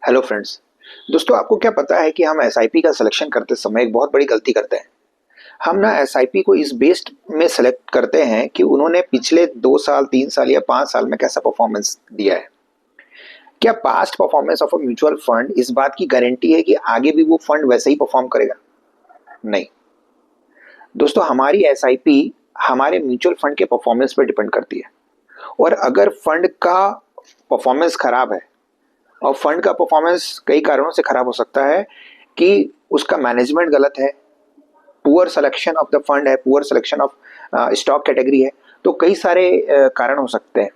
Hello friends. दोस्तों, आपको क्या पता है कि हम एसआईपी का सिलेक्शन करते समय एक बहुत बड़ी गलती करते हैं। हम ना एसआईपी को इस बेस्ड में सेलेक्ट करते हैं कि उन्होंने पिछले 2 साल 3 साल या 5 साल में कैसा परफॉर्मेंस दिया है। क्या past performance of a mutual fund इस बात की गारंटी है कि आगे भी वो फंड वैसे ही परफॉर्म करेगा? नहीं दोस्तों, हमारी एसआईपी हमारे म्यूचुअल फंड के परफॉर्मेंस पर डिपेंड करती है। और अगर फंड का परफॉर्मेंस खराब है, और फंड का परफॉर्मेंस कई कारणों से खराब हो सकता है कि उसका मैनेजमेंट गलत है, poor selection of the fund है, poor selection of stock category है, तो कई सारे कारण हो सकते हैं।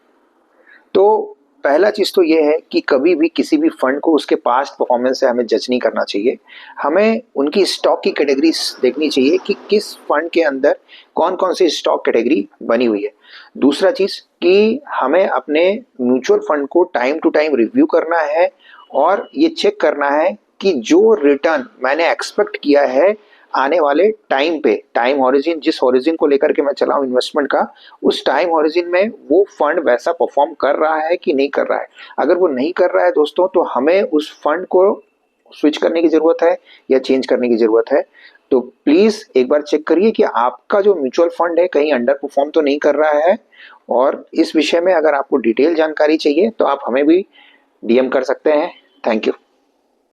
तो पहला चीज तो ये है कि कभी भी किसी भी फंड को उसके पास्ट परफॉर्मेंस से हमें जज नहीं करना चाहिए। हमें उनकी स्टॉक की कैटेगरी देखनी चाहिए कि किस फंड के अंदर कौन कौन सी स्टॉक कैटेगरी बनी हुई है। दूसरा चीज कि हमें अपने म्यूचुअल फंड को टाइम टू टाइम रिव्यू करना है और ये चेक करना है कि जो रिटर्न मैंने एक्सपेक्ट किया है आने वाले टाइम पे, टाइम हॉरिजन जिस हॉरिजन को लेकर के मैं चला हूँ इन्वेस्टमेंट का, उस टाइम हॉरिजन में वो फंड वैसा परफॉर्म कर रहा है कि नहीं कर रहा है। अगर वो नहीं कर रहा है दोस्तों, तो हमें उस फंड को स्विच करने की जरूरत है या चेंज करने की जरूरत है। तो प्लीज एक बार चेक करिए कि आपका जो म्यूचुअल फंड है कहीं अंडर परफॉर्म तो नहीं कर रहा है। और इस विषय में अगर आपको डिटेल जानकारी चाहिए तो आप हमें भी डीएम कर सकते हैं। Thank you.